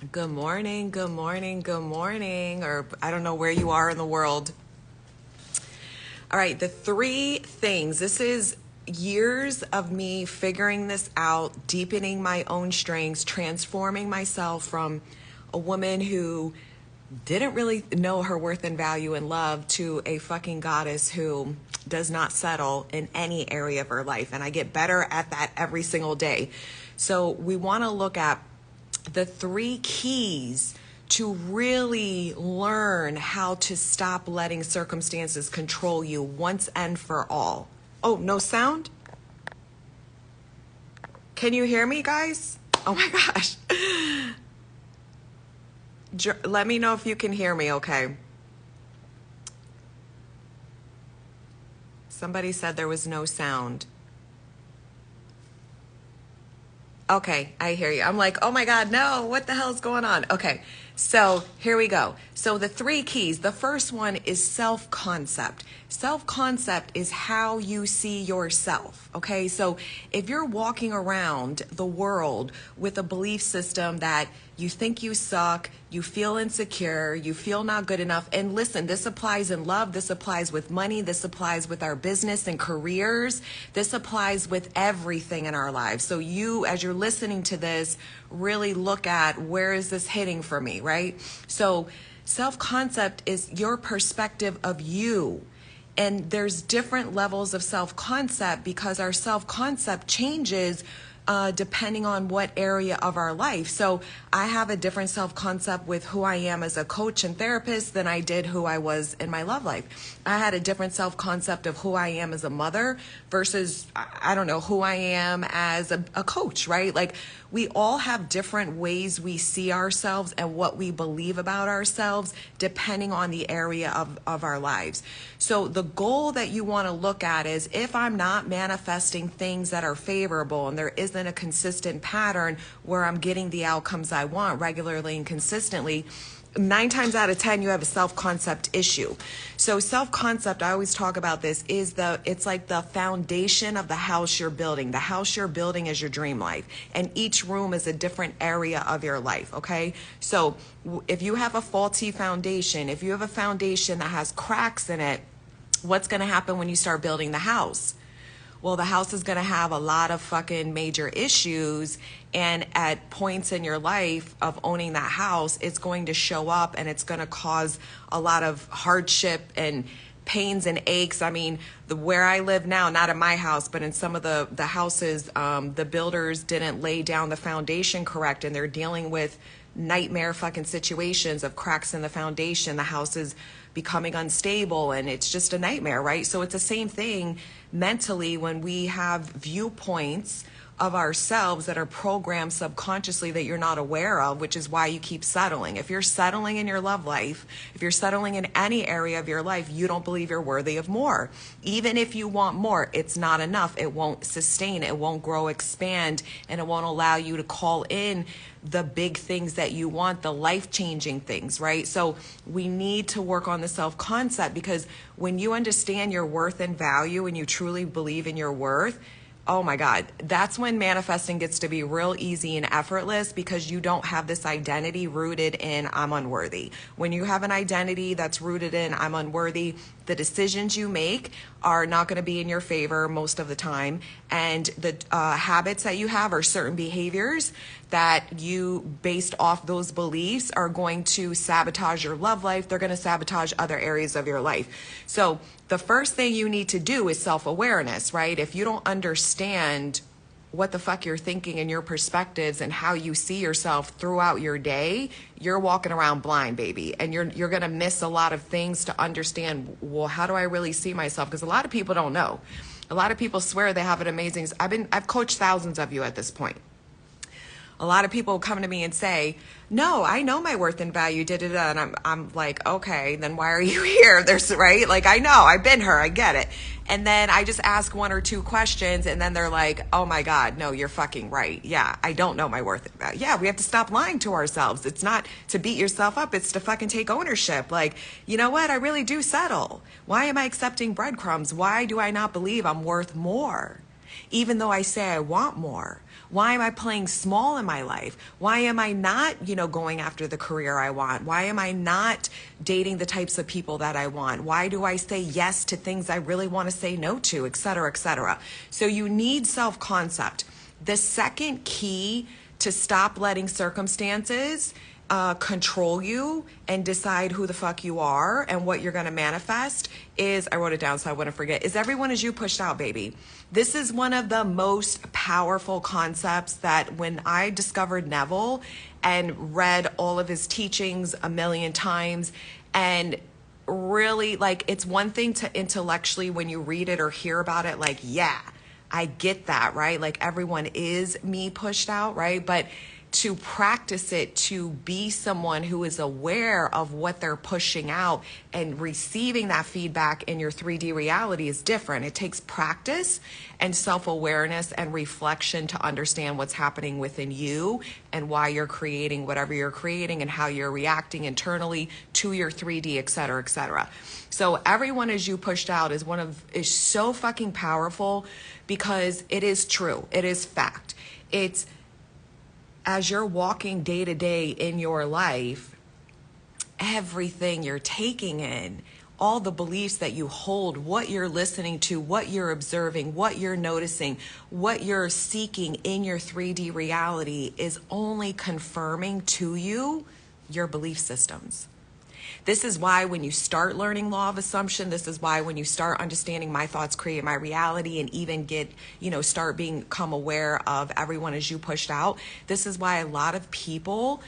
Good morning, good morning, good morning, or I don't know where you are in the world. All right, the three things. This is years of me figuring this out, deepening my own strengths, transforming myself from a woman who didn't really know her worth and value and love to a fucking goddess who does not settle in any area of her life. And I get better at that every single day. So we want to look at the three keys to really learn how to stop letting circumstances control you once and for all. Oh, no sound? Can you hear me, guys? Oh my gosh. Let me know if you can hear me, okay? Somebody said there was no sound. Okay, I hear you. I'm like, oh my God, no, what the hell is going on? Okay, so here we go. So the three keys, the first one is self-concept. Self-concept is how you see yourself, okay? So if you're walking around the world with a belief system that you think you suck, you feel insecure, you feel not good enough, and listen, this applies in love, this applies with money, this applies with our business and careers, this applies with everything in our lives. So you, as you're listening to this, really look at where is this hitting for me, right? So self-concept is your perspective of you. And there's different levels of self-concept because our self-concept changes depending on what area of our life. So I have a different self-concept with who I am as a coach and therapist than I did who I was in my love life. I had a different self-concept of who I am as a mother versus, I don't know, who I am as a coach, right? Like we all have different ways we see ourselves and what we believe about ourselves depending on the area of our lives. So the goal that you want to look at is if I'm not manifesting things that are favorable and there isn't a consistent pattern where I'm getting the outcomes I want regularly and consistently, 9 times out of 10 you have a self-concept issue. So self-concept, I always talk about this, it's like the foundation of the house you're building. The house you're building is your dream life, and each room is a different area of your life, okay? So if you have a faulty foundation, if you have a foundation that has cracks in it, what's going to happen when you start building the house? Well, the house is going to have a lot of fucking major issues, and at points in your life of owning that house, it's going to show up and it's going to cause a lot of hardship and pains and aches. I mean, where I live now, not in my house, but in some of the houses, the builders didn't lay down the foundation correct, and they're dealing with nightmare fucking situations of cracks in the foundation. The house is becoming unstable and it's just a nightmare, right? So it's the same thing mentally when we have viewpoints of ourselves that are programmed subconsciously that you're not aware of, which is why you keep settling. If you're settling in your love life, if you're settling in any area of your life, you don't believe you're worthy of more. Even if you want more, it's not enough. It won't sustain, it won't grow, expand, and it won't allow you to call in the big things that you want, the life-changing things, right? So we need to work on the self-concept, because when you understand your worth and value and you truly believe in your worth, oh my God, that's when manifesting gets to be real easy and effortless, because you don't have this identity rooted in I'm unworthy. When you have an identity that's rooted in I'm unworthy, the decisions you make are not going to be in your favor most of the time. And the habits that you have or certain behaviors that you, based off those beliefs, are going to sabotage your love life. They're going to sabotage other areas of your life. So the first thing you need to do is self-awareness, right? If you don't understand what the fuck you're thinking and your perspectives and how you see yourself throughout your day, you're walking around blind, baby. And you're going to miss a lot of things to understand, well, how do I really see myself? Because a lot of people don't know. A lot of people swear they have an amazing, I've coached thousands of you at this point. A lot of people come to me and say, no, I know my worth and value, and I'm like, okay, then why are you here? There's, right? Like, I know, I've been her, I get it. And then I just ask 1 or 2 questions, and then they're like, oh my God, no, you're fucking right. Yeah, I don't know my worth and value. Yeah, we have to stop lying to ourselves. It's not to beat yourself up, it's to fucking take ownership. Like, you know what? I really do settle. Why am I accepting breadcrumbs? Why do I not believe I'm worth more? even though I say I want more? Why am I playing small in my life? Why am I not, going after the career I want? Why am I not dating the types of people that I want? Why do I say yes to things I really want to say no to, et cetera, et cetera? So you need self-concept. The second key to stop letting circumstances control you and decide who the fuck you are and what you're going to manifest is, I wrote it down so I wouldn't forget, is everyone is you pushed out, baby. This is one of the most powerful concepts that when I discovered Neville and read all of his teachings a million times, and really, like, it's one thing to intellectually, when you read it or hear about it, like, yeah, I get that, right? Like, everyone is me pushed out, right? But to practice it, to be someone who is aware of what they're pushing out and receiving that feedback in your 3D reality is different. It takes practice and self-awareness and reflection to understand what's happening within you and why you're creating whatever you're creating and how you're reacting internally to your 3D, et cetera, et cetera. So everyone as you pushed out is so fucking powerful because it is true. It is fact. It's as you're walking day to day in your life, everything you're taking in, all the beliefs that you hold, what you're listening to, what you're observing, what you're noticing, what you're seeking in your 3D reality is only confirming to you your belief systems. This is why when you start learning law of assumption, this is why when you start understanding my thoughts create my reality and even become aware of everyone as you pushed out, this is why a lot of people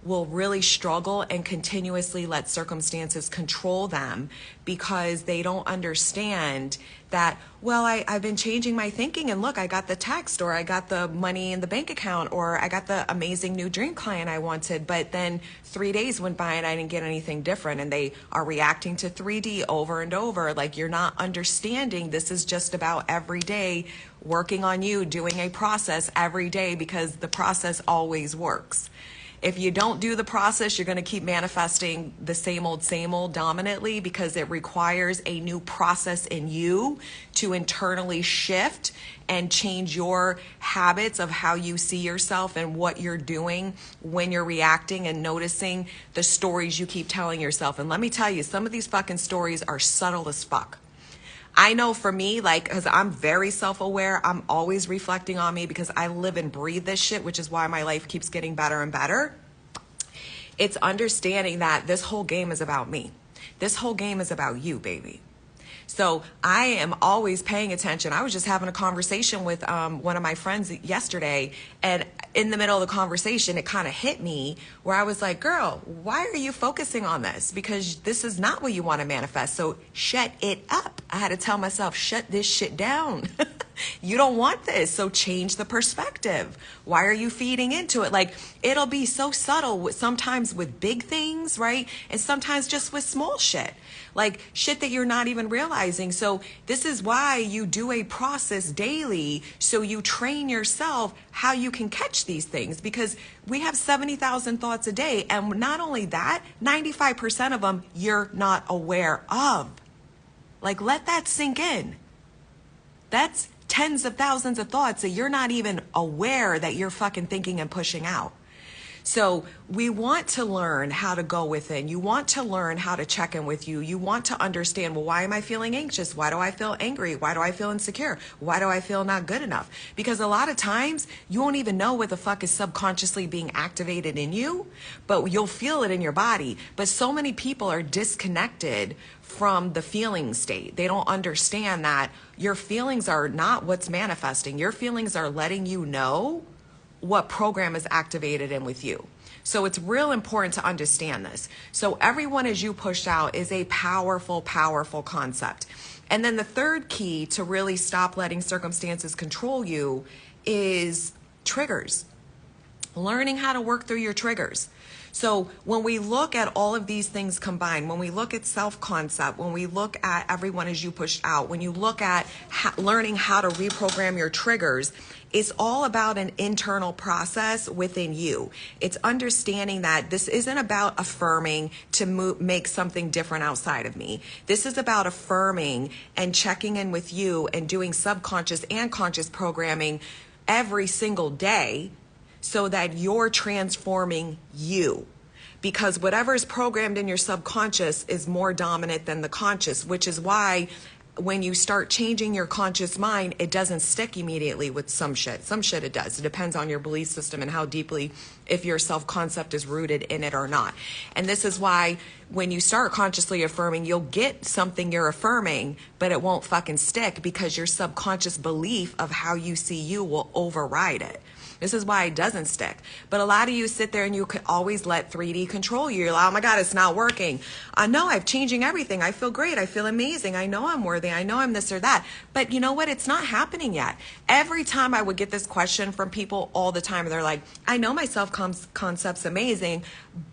will really struggle and continuously let circumstances control them because they don't understand that, well, I've been changing my thinking and look, I got the text or I got the money in the bank account or I got the amazing new dream client I wanted, but then 3 days went by and I didn't get anything different, and they are reacting to 3D over and over. Like, you're not understanding this is just about every day working on you, doing a process every day because the process always works. If you don't do the process, you're going to keep manifesting the same old dominantly because it requires a new process in you to internally shift and change your habits of how you see yourself and what you're doing when you're reacting and noticing the stories you keep telling yourself. And let me tell you, some of these fucking stories are subtle as fuck. I know for me, like, because I'm very self-aware, I'm always reflecting on me because I live and breathe this shit, which is why my life keeps getting better and better. It's understanding that this whole game is about me. This whole game is about you, baby. So I am always paying attention. I was just having a conversation with one of my friends yesterday, and in the middle of the conversation, it kind of hit me where I was like, girl, why are you focusing on this? Because this is not what you want to manifest. So shut it up. I had to tell myself, shut this shit down. You don't want this. So change the perspective. Why are you feeding into it? Like, it'll be so subtle sometimes with big things, right? And sometimes just with small shit, like shit that you're not even realizing. So this is why you do a process daily. So you train yourself how you can catch these things, because we have 70,000 thoughts a day. And not only that, 95% of them you're not aware of. Like, let that sink in. That's tens of thousands of thoughts that you're not even aware that you're fucking thinking and pushing out. So we want to learn how to go within. You want to learn how to check in with you. You want to understand, well, why am I feeling anxious? Why do I feel angry? Why do I feel insecure? Why do I feel not good enough? Because a lot of times you won't even know what the fuck is subconsciously being activated in you, but you'll feel it in your body. But so many people are disconnected from the feeling state. They don't understand that your feelings are not what's manifesting. Your feelings are letting you know what program is activated in with you. So it's real important to understand this. So everyone as you pushed out is a powerful, powerful concept. And then the third key to really stop letting circumstances control you is triggers. learning how to work through your triggers. So when we look at all of these things combined, when we look at self-concept, when we look at everyone as you pushed out, when you look at learning how to reprogram your triggers, it's all about an internal process within you. It's understanding that this isn't about affirming to make something different outside of me. This is about affirming and checking in with you and doing subconscious and conscious programming every single day, so that you're transforming you. Because whatever is programmed in your subconscious is more dominant than the conscious, which is why when you start changing your conscious mind, it doesn't stick immediately with some shit. Some shit it does. It depends on your belief system and how deeply, if your self-concept is rooted in it or not. And this is why when you start consciously affirming, you'll get something you're affirming, but it won't fucking stick because your subconscious belief of how you see you will override it. This is why it doesn't stick. But a lot of you sit there and you could always let 3D control you. You're like, oh my God, it's not working. I know I'm changing everything. I feel great. I feel amazing. I know I'm worthy. I know I'm this or that. But you know what? It's not happening yet. Every time I would get this question from people all the time, they're like, I know my self-concept's amazing,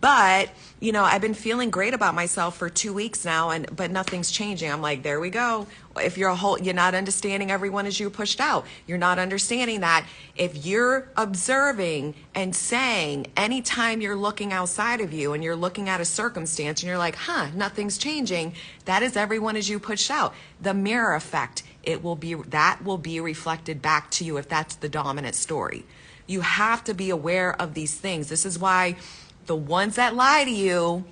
but you know, I've been feeling great about myself for 2 weeks now, but nothing's changing. I'm like, there we go. If you're not understanding everyone as you pushed out. You're not understanding that if you're observing and saying anytime you're looking outside of you and you're looking at a circumstance and you're like, nothing's changing, that is everyone as you pushed out. The mirror effect, that will be reflected back to you if that's the dominant story. You have to be aware of these things. This is why the ones that lie to you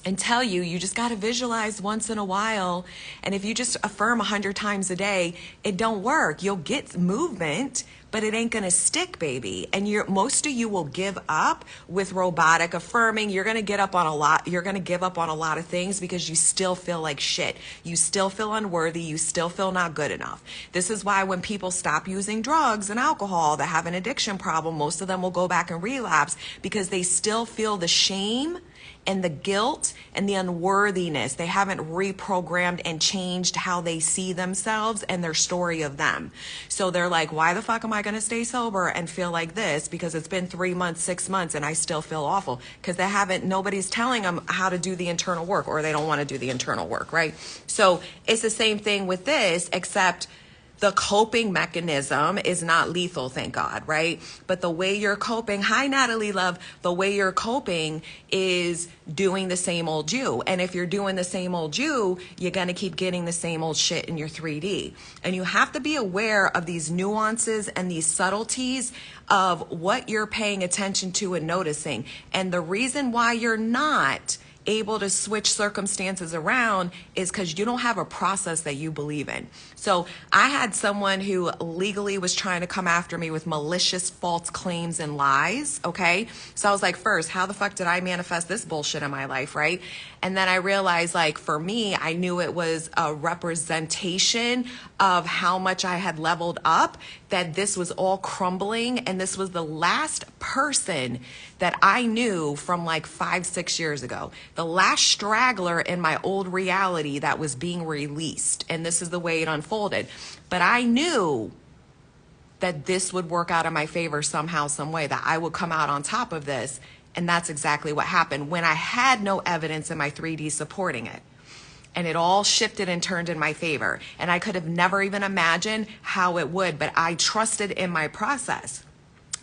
and tell you, you just got to visualize once in a while. And if you just affirm 100 times a day, it don't work. You'll get movement, but it ain't going to stick, baby. And most of you will give up with robotic affirming. You're going to get up on a lot. You're going to give up on a lot of things because you still feel like shit. You still feel unworthy. You still feel not good enough. This is why when people stop using drugs and alcohol that have an addiction problem, most of them will go back and relapse because they still feel the shame and the guilt and the unworthiness. They haven't reprogrammed and changed how they see themselves and their story of them. So they're like, why the fuck am I going to stay sober and feel like this? Because it's been 3 months, 6 months, and I still feel awful. Because nobody's telling them how to do the internal work, or they don't want to do the internal work, right? So it's the same thing with this, except the coping mechanism is not lethal, thank God, right? But the way you're coping, hi Natalie love, the way you're coping is doing the same old you. And if you're doing the same old you, you're going to keep getting the same old shit in your 3D. And you have to be aware of these nuances and these subtleties of what you're paying attention to and noticing. And the reason why you're not able to switch circumstances around is because you don't have a process that you believe in. So I had someone who legally was trying to come after me with malicious false claims and lies, okay? So I was like, first, how the fuck did I manifest this bullshit in my life, right? And then I realized, like, for me, I knew it was a representation of how much I had leveled up, that this was all crumbling, and this was the last person that I knew from like 5-6 years ago. The last straggler in my old reality that was being released. And this is the way it unfolded. But I knew that this would work out in my favor somehow, some way, that I would come out on top of this. And that's exactly what happened when I had no evidence in my 3D supporting it. And it all shifted and turned in my favor. And I could have never even imagined how it would, but I trusted in my process.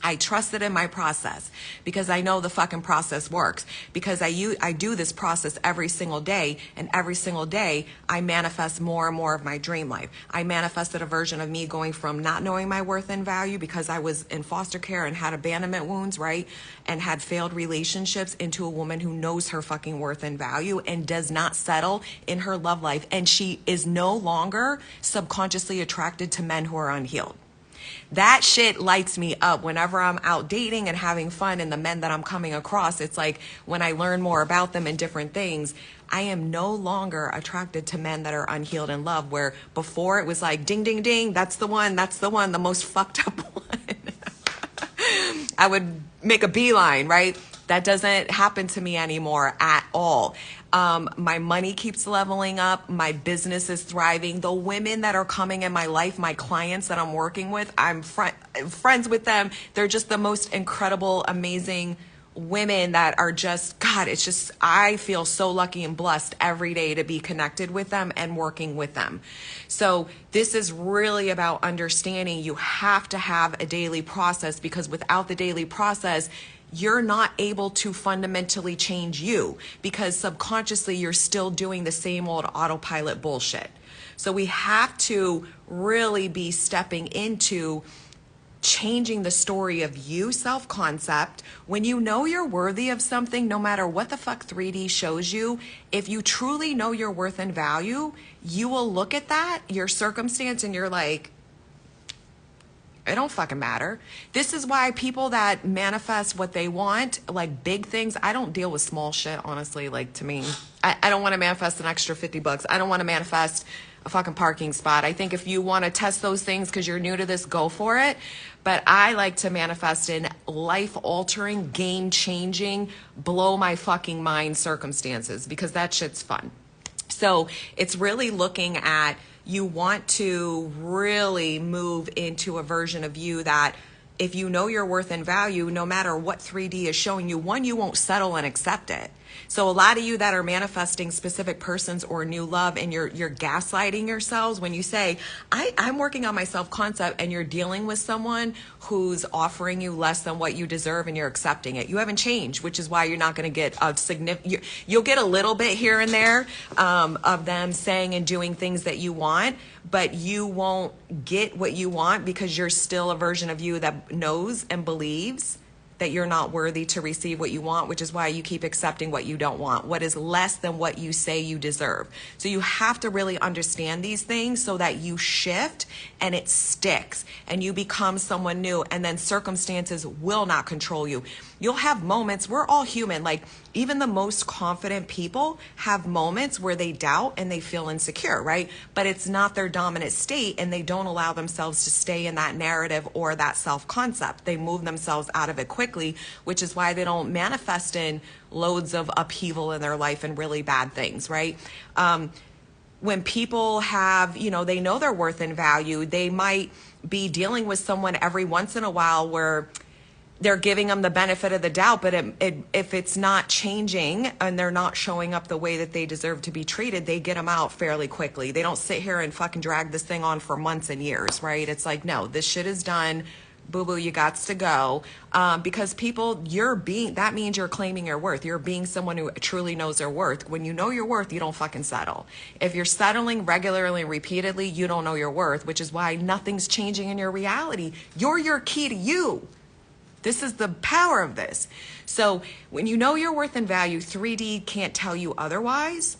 I trusted in my process because I know the fucking process works, because I do this process every single day, and every single day I manifest more and more of my dream life. I manifested a version of me going from not knowing my worth and value because I was in foster care and had abandonment wounds, right? And had failed relationships, into a woman who knows her fucking worth and value and does not settle in her love life. And she is no longer subconsciously attracted to men who are unhealed. That shit lights me up whenever I'm out dating and having fun, and the men that I'm coming across, it's like when I learn more about them and different things, I am no longer attracted to men that are unhealed in love, where before it was like, ding, ding, ding, that's the one, the most fucked up one. I would make a beeline, right? That doesn't happen to me anymore at all. My money keeps leveling up. My business is thriving. The women that are coming in my life, my clients that I'm working with, I'm friends with them. They're just the most incredible, amazing women that are just, God, it's just, I feel so lucky and blessed every day to be connected with them and working with them. So this is really about understanding you have to have a daily process, because without the daily process, you're not able to fundamentally change you, because subconsciously you're still doing the same old autopilot bullshit. So we have to really be stepping into changing the story of you, self-concept. When you know you're worthy of something, no matter what the fuck 3D shows you, if you truly know your worth and value, you will look at that, your circumstance, and you're like, it don't fucking matter. This is why people that manifest what they want, like big things, I don't deal with small shit, honestly. Like, to me, I don't want to manifest an extra $50. I don't want to manifest a fucking parking spot. I think if you want to test those things because you're new to this, go for it. But I like to manifest in life-altering, game-changing, blow my fucking mind circumstances, because that shit's fun. So it's really looking at, you want to really move into a version of you that, if you know your worth and value, no matter what 3D is showing you, one, you won't settle and accept it. So a lot of you that are manifesting specific persons or new love, and you're gaslighting yourselves when you say, I'm working on my self-concept, and you're dealing with someone who's offering you less than what you deserve and you're accepting it. You haven't changed, which is why you're not going to get a significant, you'll get a little bit here and there of them saying and doing things that you want, but you won't get what you want because you're still a version of you that knows and believes that you're not worthy to receive what you want, which is why you keep accepting what you don't want, what is less than what you say you deserve. So you have to really understand these things so that you shift and it sticks and you become someone new, and then circumstances will not control you. You'll have moments, we're all human, like even the most confident people have moments where they doubt and they feel insecure, right? But it's not their dominant state, and they don't allow themselves to stay in that narrative or that self-concept. They move themselves out of it quickly, which is why they don't manifest in loads of upheaval in their life and really bad things, right? When people have, they know their worth and value, they might be dealing with someone every once in a while where they're giving them the benefit of the doubt, but if it's not changing and they're not showing up the way that they deserve to be treated, they get them out fairly quickly. They don't sit here and fucking drag this thing on for months and years, right? It's like, no, this shit is done. Boo-boo, you gots to go. Because people, that means you're claiming your worth. You're being someone who truly knows their worth. When you know your worth, you don't fucking settle. If you're settling regularly and repeatedly, you don't know your worth, which is why nothing's changing in your reality. You're your key to you. This is the power of this. So when you know your worth and value, 3D can't tell you otherwise.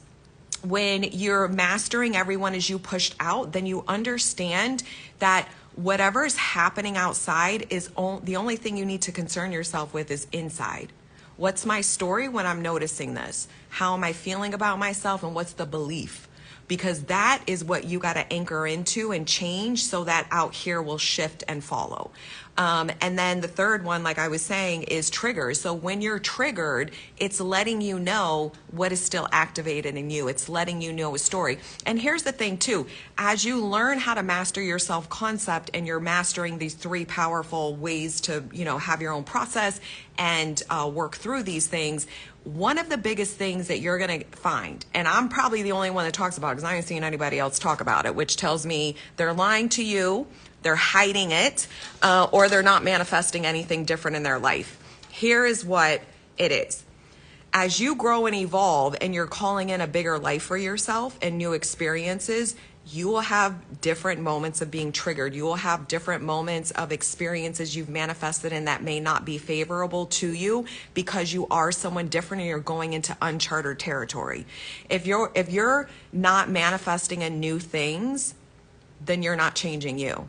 When you're mastering everyone as you pushed out, then you understand that whatever is happening outside is the only thing you need to concern yourself with is inside. What's my story when I'm noticing this? How am I feeling about myself, and what's the belief? Because that is what you got to anchor into and change so that out here will shift and follow. And then the third one, like I was saying, is triggers. So when you're triggered, it's letting you know what is still activated in you. It's letting you know a story. And here's the thing too, as you learn how to master your self-concept, and you're mastering these 3 powerful ways to, have your own process and work through these things, one of the biggest things that you're going to find, and I'm probably the only one that talks about it because I haven't seen anybody else talk about it, which tells me they're lying to you, they're hiding it, or they're not manifesting anything different in their life. Here is what it is. As you grow and evolve and you're calling in a bigger life for yourself and new experiences, you will have different moments of being triggered. You will have different moments of experiences you've manifested in that may not be favorable to you, because you are someone different and you're going into uncharted territory. If you're not manifesting in new things, then you're not changing you.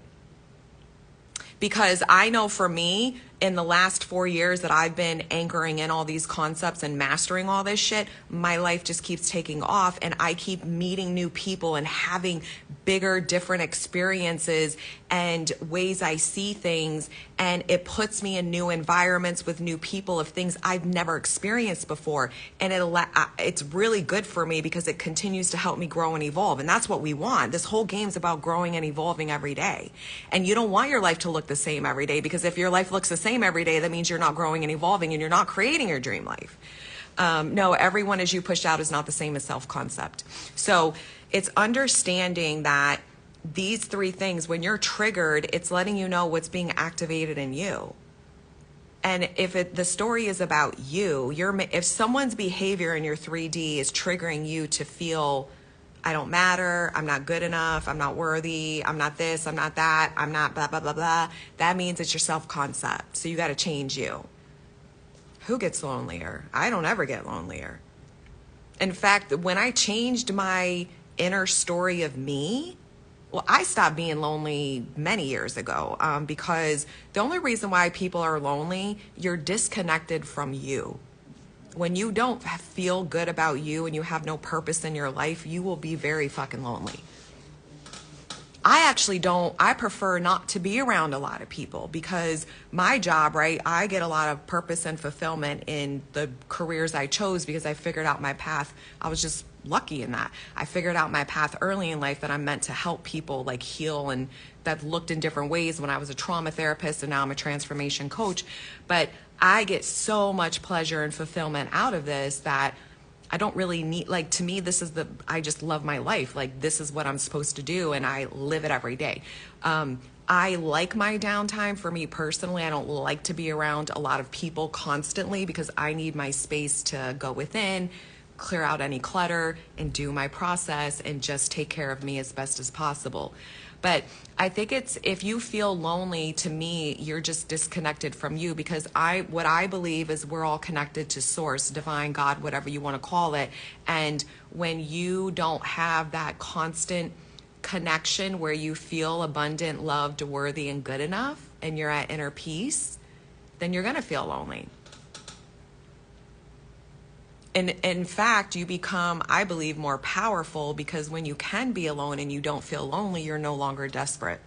Because I know for me, in the last 4 years that I've been anchoring in all these concepts and mastering all this shit, my life just keeps taking off, and I keep meeting new people and having bigger, different experiences and ways I see things, and it puts me in new environments with new people of things I've never experienced before, and it's really good for me because it continues to help me grow and evolve, and that's what we want. This whole game's about growing and evolving every day, and you don't want your life to look the same every day, because if your life looks the same every day, that means you're not growing and evolving, and you're not creating your dream life. No, everyone as you push out is not the same as self-concept. So it's understanding that these 3 things, when you're triggered, it's letting you know what's being activated in you. And if the story is about you, if someone's behavior in your 3D is triggering you to feel, I don't matter, I'm not good enough, I'm not worthy, I'm not this, I'm not that, I'm not blah, blah, blah, blah, that means it's your self-concept. So you got to change you. Who gets lonelier? I don't ever get lonelier. In fact, when I changed my inner story of me, well, I stopped being lonely many years ago, because the only reason why people are lonely, you're disconnected from you. When you don't feel good about you and you have no purpose in your life, you will be very fucking lonely. I prefer not to be around a lot of people, because my job, right, I get a lot of purpose and fulfillment in the careers I chose because I figured out my path. I was just lucky in that. I figured out my path early in life that I'm meant to help people like heal, and that looked in different ways when I was a trauma therapist, and now I'm a transformation coach. But I get so much pleasure and fulfillment out of this that I don't really need, like, to me, I just love my life. Like, this is what I'm supposed to do, and I live it every day. I like my downtime. For me personally, I don't like to be around a lot of people constantly, because I need my space to go within, clear out any clutter, and do my process, and just take care of me as best as possible. But I think if you feel lonely, to me, you're just disconnected from you, because what I believe is we're all connected to source, divine, God, whatever you want to call it. And when you don't have that constant connection where you feel abundant, loved, worthy, and good enough, and you're at inner peace, then you're going to feel lonely. And in fact, you become, I believe, more powerful, because when you can be alone and you don't feel lonely, you're no longer desperate.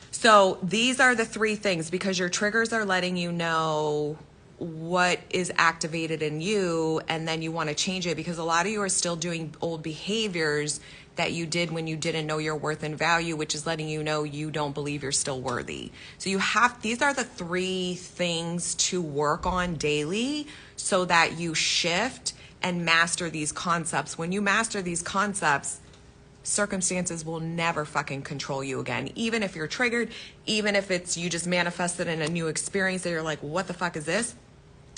So these are the 3 things, because your triggers are letting you know what is activated in you, and then you want to change it, because a lot of you are still doing old behaviors that you did when you didn't know your worth and value, which is letting you know you don't believe you're still worthy. So these are the 3 things to work on daily, so that you shift and master these concepts. When you master these concepts, circumstances will never fucking control you again. Even if you're triggered, even if it's you just manifested in a new experience that you're like, what the fuck is this?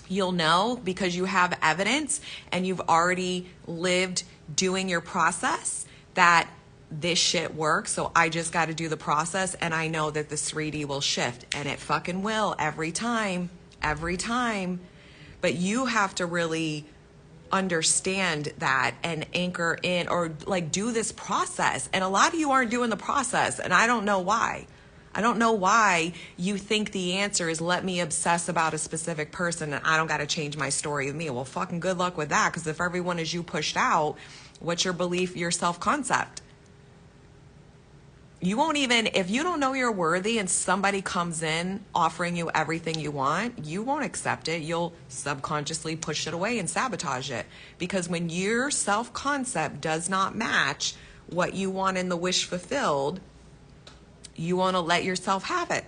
You'll know, because you have evidence and you've already lived doing your process, that this shit works. So I just got to do the process, and I know that the 3D will shift, and it fucking will every time. But you have to really understand that and anchor in, or like do this process. And a lot of you aren't doing the process, and I don't know why. I don't know why you think the answer is let me obsess about a specific person and I don't got to change my story of me. Well, fucking good luck with that, because if everyone is you pushed out, what's your belief, your self-concept? You won't even, if you don't know you're worthy and somebody comes in offering you everything you want, you won't accept it. You'll subconsciously push it away and sabotage it. Because when your self-concept does not match what you want in the wish fulfilled, you want to let yourself have it.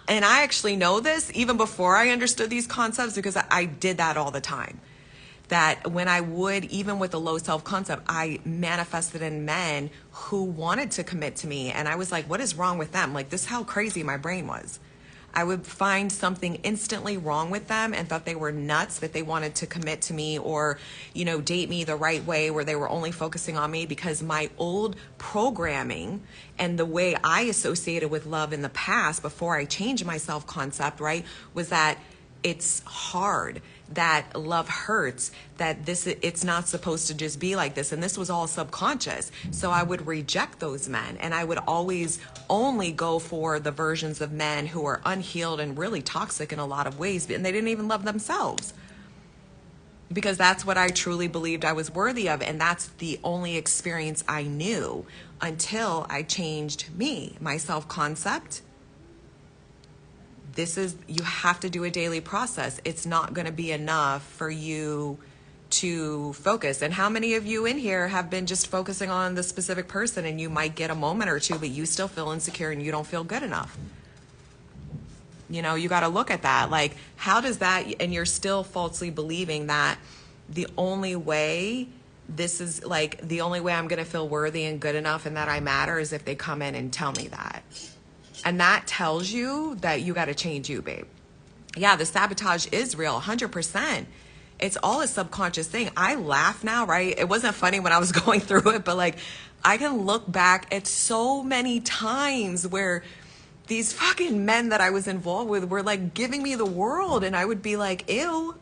And I actually know this even before I understood these concepts, because I did that all the time. That when I would, even with a low self-concept, I manifested in men who wanted to commit to me. And I was like, what is wrong with them? Like, this is how crazy my brain was. I would find something instantly wrong with them and thought they were nuts, that they wanted to commit to me or, date me the right way, where they were only focusing on me, because my old programming and the way I associated with love in the past, before I changed my self-concept, right, was that it's hard. that love hurts, that it's not supposed to just be like this. And this was all subconscious. So I would reject those men, and I would always only go for the versions of men who are unhealed and really toxic in a lot of ways, and they didn't even love themselves. Because that's what I truly believed I was worthy of. And that's the only experience I knew until I changed me, my self-concept. You have to do a daily process. It's not going to be enough for you to focus. And how many of you in here have been just focusing on the specific person, and you might get a moment or two, but you still feel insecure and you don't feel good enough? You know, you got to look at that. Like, how does that, and you're still falsely believing that the only way the only way I'm going to feel worthy and good enough and that I matter is if they come in and tell me that. And that tells you that you got to change you, babe. Yeah, the sabotage is real, 100%. It's all a subconscious thing. I laugh now, right? It wasn't funny when I was going through it, but like, I can look back at so many times where these fucking men that I was involved with were like giving me the world, and I would be like, ew,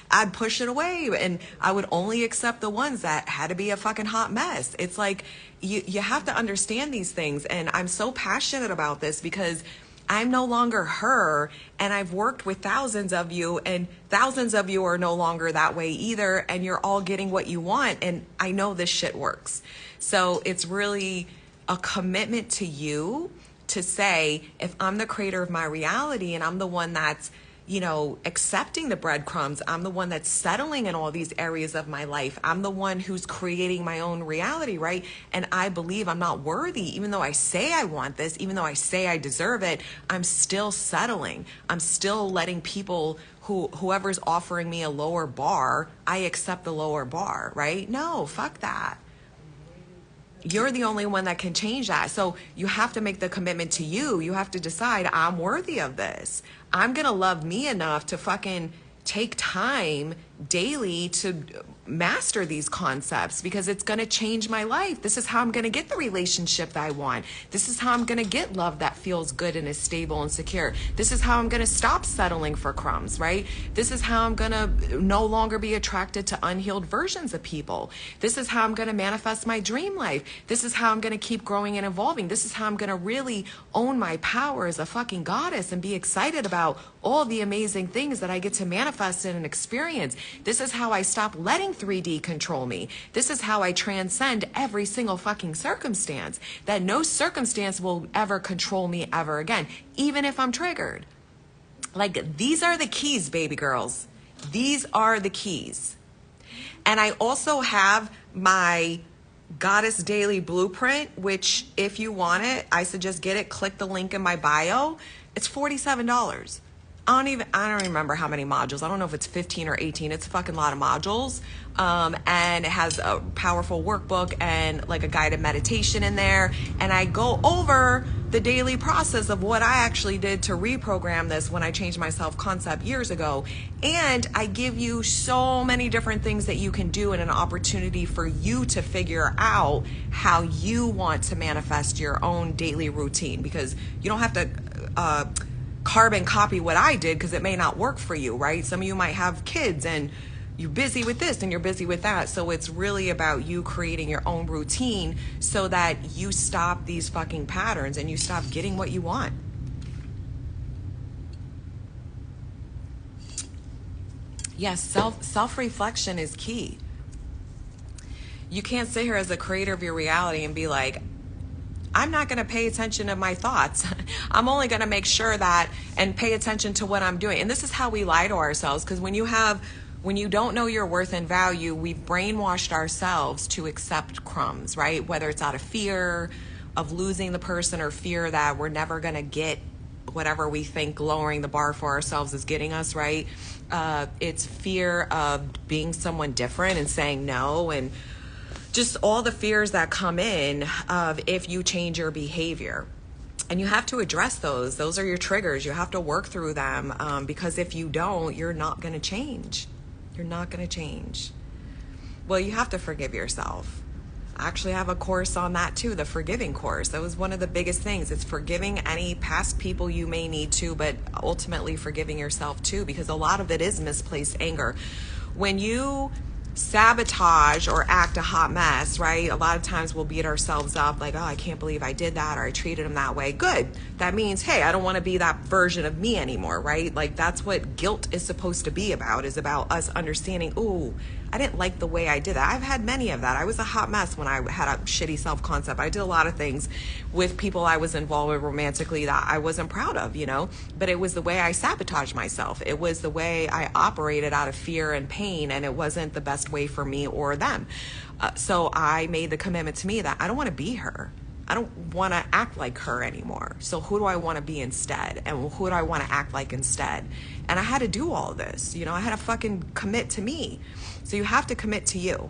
I'd push it away, and I would only accept the ones that had to be a fucking hot mess. It's like, you have to understand these things, and I'm so passionate about this because I'm no longer her, and I've worked with thousands of you, and thousands of you are no longer that way either, and you're all getting what you want, and I know this shit works. So it's really a commitment to you to say, if I'm the creator of my reality and I'm the one that's, you know, accepting the breadcrumbs, I'm the one that's settling in all these areas of my life, I'm the one who's creating my own reality, right? And I believe I'm not worthy, even though I say I want this, even though I say I deserve it, I'm still settling. I'm still letting people whoever's offering me a lower bar, I accept the lower bar, right? No, fuck that. You're the only one that can change that. So you have to make the commitment to you. You have to decide, I'm worthy of this. I'm going to love me enough to fucking take time daily to master these concepts, because it's going to change my life. This is how I'm going to get the relationship that I want. This is how I'm going to get love that feels good and is stable and secure. This is how I'm going to stop settling for crumbs, right? This is how I'm going to no longer be attracted to unhealed versions of people. This is how I'm going to manifest my dream life. This is how I'm going to keep growing and evolving. This is how I'm going to really own my power as a fucking goddess and be excited about all the amazing things that I get to manifest in and experience. This is how I stop letting 3D control me. This is how I transcend every single fucking circumstance, that no circumstance will ever control me ever again, even if I'm triggered. Like, these are the keys, baby girls. These are the keys. And I also have my Goddess Daily Blueprint, which if you want it, I suggest get it. Click the link in my bio. It's $47. I don't remember how many modules. I don't know if it's 15 or 18. It's a fucking lot of modules. And it has a powerful workbook and like a guided meditation in there. And I go over the daily process of what I actually did to reprogram this when I changed my self-concept years ago. And I give you so many different things that you can do and an opportunity for you to figure out how you want to manifest your own daily routine, because you don't have to, carbon copy what I did, because it may not work for you, right? Some of you might have kids and you're busy with this and you're busy with that. So it's really about you creating your own routine so that you stop these fucking patterns and you stop getting what you want. Yes, self-reflection is key. You can't sit here as a creator of your reality and be like, I'm not going to pay attention to my thoughts. I'm only going to make sure that and pay attention to what I'm doing. And this is how we lie to ourselves, because when you don't know your worth and value, we've brainwashed ourselves to accept crumbs, right? Whether it's out of fear of losing the person or fear that we're never going to get whatever we think lowering the bar for ourselves is getting us, right? It's fear of being someone different and saying no, and just all the fears that come in of if you change your behavior. And you have to address those. Those are your triggers. You have to work through them, because if you don't, you're not going to change. You're not going to change. Well, you have to forgive yourself. I actually have a course on that too, the forgiving course. That was one of the biggest things. It's forgiving any past people you may need to, but ultimately forgiving yourself too, because a lot of it is misplaced anger. When you sabotage or act a hot mess, right? A lot of times we'll beat ourselves up like, oh, I can't believe I did that, or I treated him that way. Good. That means, hey, I don't want to be that version of me anymore, right? Like that's what guilt is supposed to be about, is about us understanding, ooh, I didn't like the way I did that. I've had many of that. I was a hot mess when I had a shitty self-concept. I did a lot of things with people I was involved with romantically that I wasn't proud of, but it was the way I sabotaged myself. It was the way I operated out of fear and pain, and it wasn't the best way for me or them. So I made the commitment to me that I don't want to be her. I don't want to act like her anymore. So who do I want to be instead? And who do I want to act like instead? And I had to do all of this. I had to fucking commit to me. So you have to commit to you.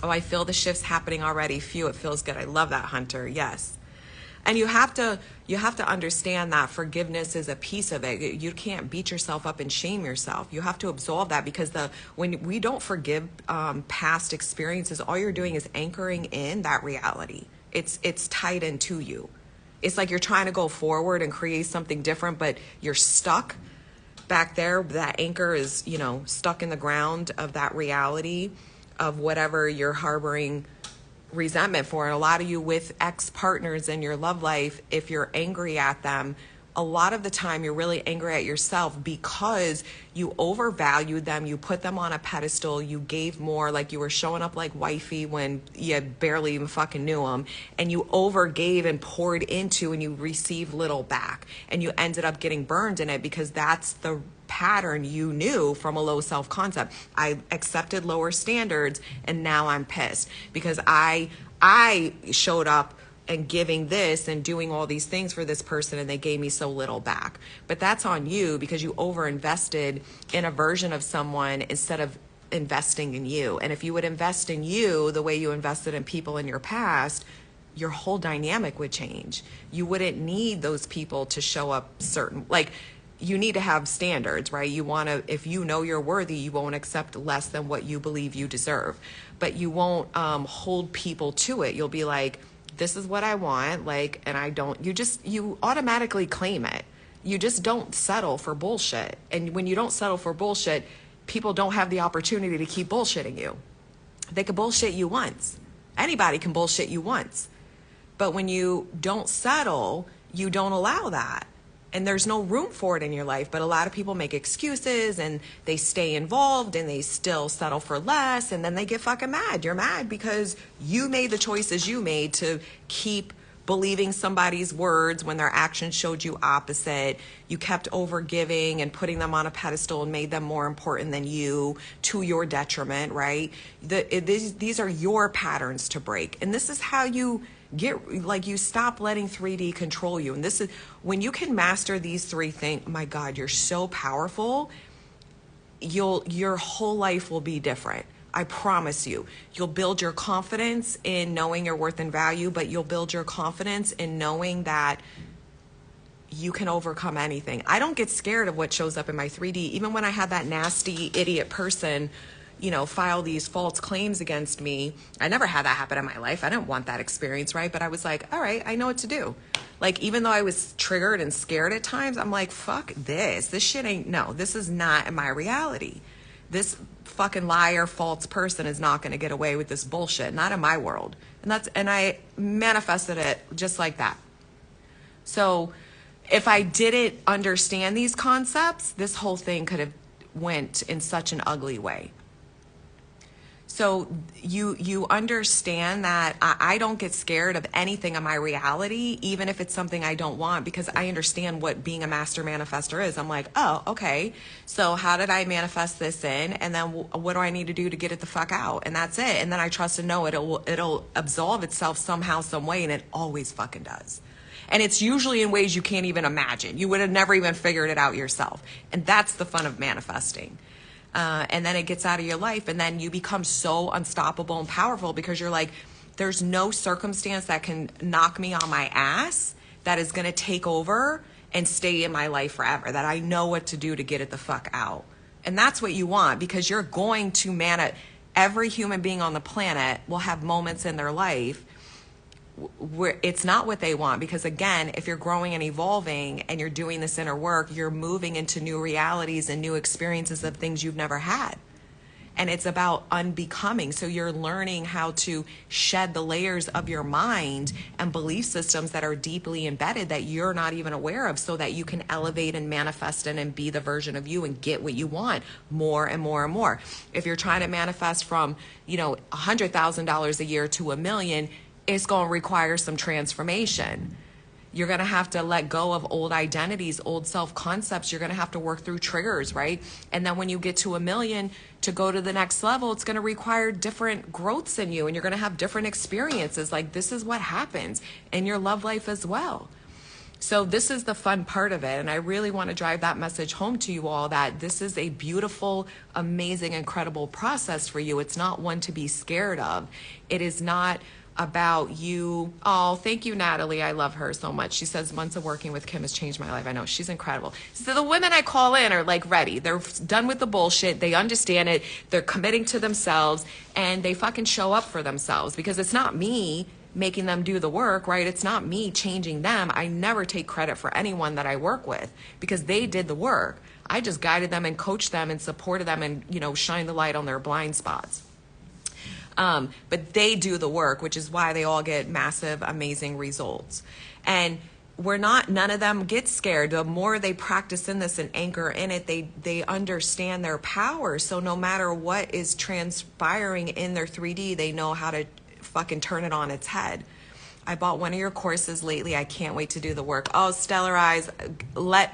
Oh, I feel the shifts happening already. Phew, it feels good. I love that, Hunter. Yes. And you have to understand that forgiveness is a piece of it. You can't beat yourself up and shame yourself. You have to absolve that, because when we don't forgive past experiences, all you're doing is anchoring in that reality. It's tied into you. It's like you're trying to go forward and create something different, but you're stuck back there. That anchor is, stuck in the ground of that reality of whatever you're harboring resentment for. And a lot of you with ex-partners in your love life, if you're angry at them, a lot of the time you're really angry at yourself because you overvalued them, you put them on a pedestal, you gave more, like you were showing up like wifey when you barely even fucking knew them, and you overgave and poured into, and you received little back, and you ended up getting burned in it because that's the pattern you knew from a low self-concept. I accepted lower standards, and now I'm pissed because I showed up and giving this and doing all these things for this person, and they gave me so little back. But that's on you because you over-invested in a version of someone instead of investing in you. And if you would invest in you the way you invested in people in your past, your whole dynamic would change. You wouldn't need those people to show up you need to have standards, right? If you know you're worthy, you won't accept less than what you believe you deserve. But you won't hold people to it. You'll be like, this is what I want, and I don't, you automatically claim it. You just don't settle for bullshit. And when you don't settle for bullshit, people don't have the opportunity to keep bullshitting you. They can bullshit you once. Anybody can bullshit you once. But when you don't settle, you don't allow that. And there's no room for it in your life. But a lot of people make excuses and they stay involved and they still settle for less. And then they get fucking mad. You're mad because you made the choices you made to keep believing somebody's words when their actions showed you opposite. You kept overgiving and putting them on a pedestal and made them more important than you to your detriment, right? These are your patterns to break. And this is how you you stop letting 3D control you. And this is when you can master these three things. My God, you're so powerful. Your whole life will be different. I promise you. You'll build your confidence in knowing your worth and value, but you'll build your confidence in knowing that you can overcome anything. I don't get scared of what shows up in my 3D. Even when I had that nasty idiot person file these false claims against me. I never had that happen in my life. I didn't want that experience, right? But I was like, all right, I know what to do. Even though I was triggered and scared at times, I'm like, fuck this. This shit this is not in my reality. This fucking liar, false person is not going to get away with this bullshit. Not in my world. And I manifested it just like that. So if I didn't understand these concepts, this whole thing could have went in such an ugly way. So you understand that I don't get scared of anything in my reality, even if it's something I don't want, because I understand what being a master manifestor is. I'm like, oh, okay. So how did I manifest this in? And then what do I need to do to get it the fuck out? And that's it. And then I trust and know it'll absolve itself somehow, some way, and it always fucking does. And it's usually in ways you can't even imagine. You would have never even figured it out yourself. And that's the fun of manifesting. And then it gets out of your life, and then you become so unstoppable and powerful because you're like, there's no circumstance that can knock me on my ass that is going to take over and stay in my life forever, that I know what to do to get it the fuck out. And that's what you want, because you're going to Every human being on the planet will have moments in their life where it's not what they want, because again, if you're growing and evolving and you're doing this inner work, you're moving into new realities and new experiences of things you've never had. And it's about unbecoming. So you're learning how to shed the layers of your mind and belief systems that are deeply embedded that you're not even aware of, so that you can elevate and manifest and be the version of you and get what you want more and more and more. If you're trying to manifest from, $100,000 a year to $1 million, it's going to require some transformation. You're going to have to let go of old identities, old self-concepts. You're going to have to work through triggers, right? And then when you get to $1 million, to go to the next level, it's going to require different growths in you, and you're going to have different experiences. Like, this is what happens in your love life as well. So this is the fun part of it. And I really want to drive that message home to you all, that this is a beautiful, amazing, incredible process for you. It's not one to be scared of. It is not about you. Oh, thank you, Natalie. I love her so much. She says, months of working with Kim has changed my life. I know, she's incredible. So the women I call in are like ready. They're done with the bullshit. They understand it. They're committing to themselves, and they fucking show up for themselves, because it's not me making them do the work, right? It's not me changing them. I never take credit for anyone that I work with, because they did the work. I just guided them and coached them and supported them and, shine the light on their blind spots. But they do the work, which is why they all get massive, amazing results. And none of them get scared. The more they practice in this and anchor in it, they understand their power. So no matter what is transpiring in their 3D, they know how to fucking turn it on its head. I bought one of your courses lately. I can't wait to do the work. Oh, Stellar Eyes,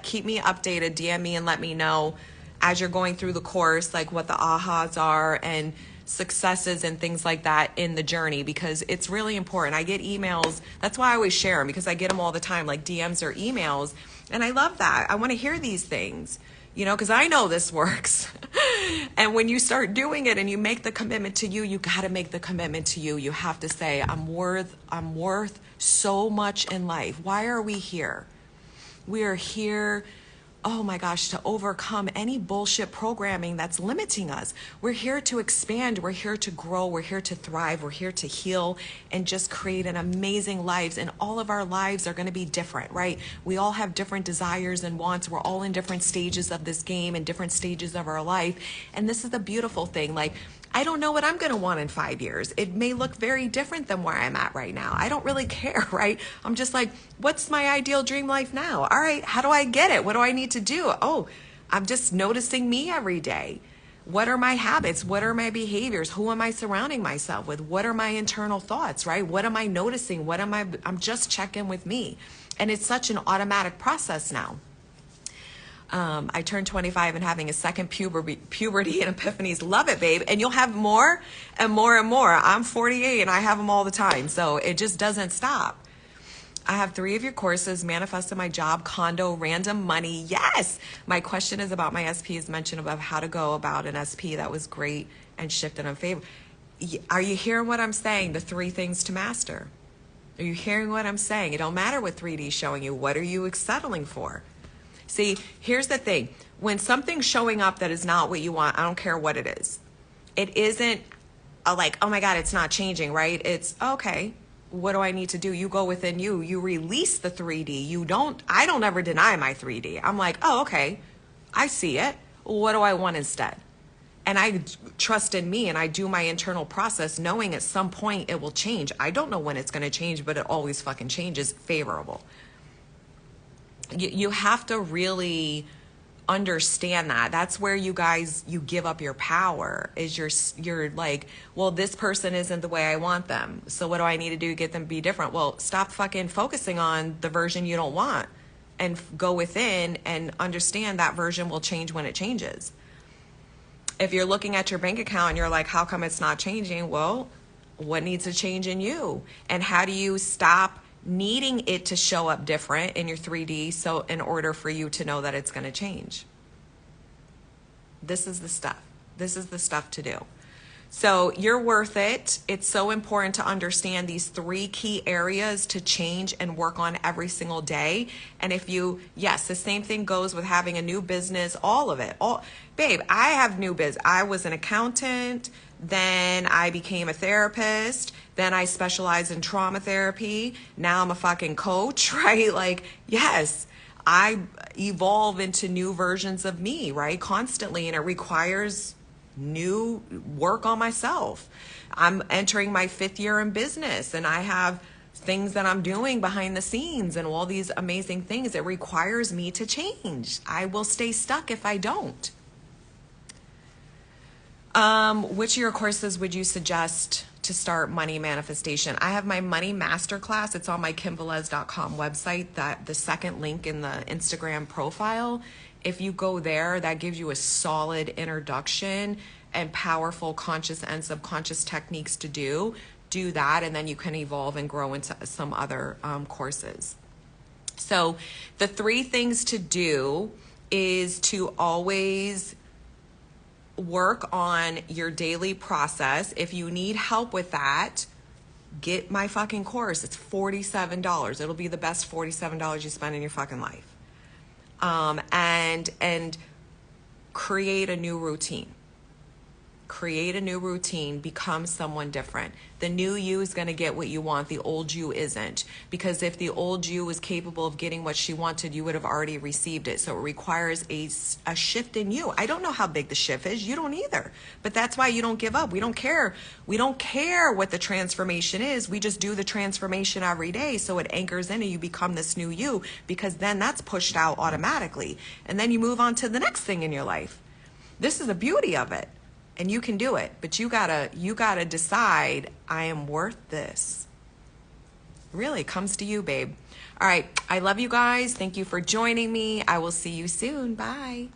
keep me updated. DM me and let me know as you're going through the course, like what the ahas are and successes and things like that in the journey, because it's really important. I get emails. That's why I always share them, because I get them all the time, like DMs or emails. And I love that. I want to hear these things, because I know this works. And when you start doing it and you make the commitment to you, you got to make the commitment to you. You have to say, I'm worth so much in life. Why are we here? We are here, oh my gosh, to overcome any bullshit programming that's limiting us. We're here to expand. We're here to grow. We're here to thrive. We're here to heal and just create an amazing lives. And all of our lives are going to be different, right? We all have different desires and wants. We're all in different stages of this game and different stages of our life. And this is the beautiful thing. Like, I don't know what I'm going to want in 5 years. It may look very different than where I'm at right now. I don't really care, right? I'm just like, what's my ideal dream life now? All right, how do I get it? What do I need to do? Oh, I'm just noticing me every day. What are my habits? What are my behaviors? Who am I surrounding myself with? What are my internal thoughts, right? What am I noticing? I'm just checking with me. And it's such an automatic process now. I turned 25 and having a second puberty and epiphanies. Love it, babe. And you'll have more and more and more. I'm 48 and I have them all the time. So it just doesn't stop. I have 3 of your courses: Manifest in My Job, Condo, Random Money. Yes. My question is about my SP's mention about how to go about an SP. That was great and shifted in favor. Are you hearing what I'm saying? The 3 things to master. Are you hearing what I'm saying? It don't matter what 3D is showing you. What are you settling for? See, here's the thing. When something's showing up that is not what you want, I don't care what it is. It isn't like, oh my God, it's not changing, right? It's, okay, what do I need to do? You go within you. You release the 3D. I don't ever deny my 3D. I'm like, oh, okay, I see it. What do I want instead? And I trust in me and I do my internal process knowing at some point it will change. I don't know when it's going to change, but it always fucking changes favorable. You have to really understand that. That's where you give up your power, is you're like, well, this person isn't the way I want them. So what do I need to do to get them to be different? Well, stop fucking focusing on the version you don't want and go within and understand that version will change when it changes. If you're looking at your bank account and you're like, how come it's not changing? Well, what needs to change in you? And how do you stop needing it to show up different in your 3D so in order for you to know that it's going to change? This is the stuff. This is the stuff to do. So you're worth it. It's so important to understand these 3 key areas to change and work on every single day. And if you, yes, the same thing goes with having a new business, all of it. Babe, I have new biz. I was an accountant, then I became a therapist, then I specialized in trauma therapy. Now I'm a fucking coach, right? Like, yes, I evolve into new versions of me, right? Constantly, and it requires new work on myself. I'm entering my 5th year in business, and I have things that I'm doing behind the scenes and all these amazing things. It requires me to change. I will stay stuck if I don't. Which of your courses would you suggest to start money manifestation? I have my money masterclass. It's on my kimvelez.com website, that the second link in the Instagram profile. If you go there, that gives you a solid introduction and powerful conscious and subconscious techniques to do that, and then you can evolve and grow into some other courses. So the 3 things to do is to always work on your daily process. If you need help with that, get my fucking course. It's $47. It'll be the best $47 you spend in your fucking life. And create a new routine. Create a new routine, become someone different. The new you is going to get what you want. The old you isn't. Because if the old you was capable of getting what she wanted, you would have already received it. So it requires a shift in you. I don't know how big the shift is. You don't either. But that's why you don't give up. We don't care. We don't care what the transformation is. We just do the transformation every day. So it anchors in and you become this new you, because then that's pushed out automatically. And then you move on to the next thing in your life. This is the beauty of it. And you can do it, but you gotta decide, I am worth this. Really, it comes to you, babe. All right, I love you guys. Thank you for joining me. I will see you soon. Bye.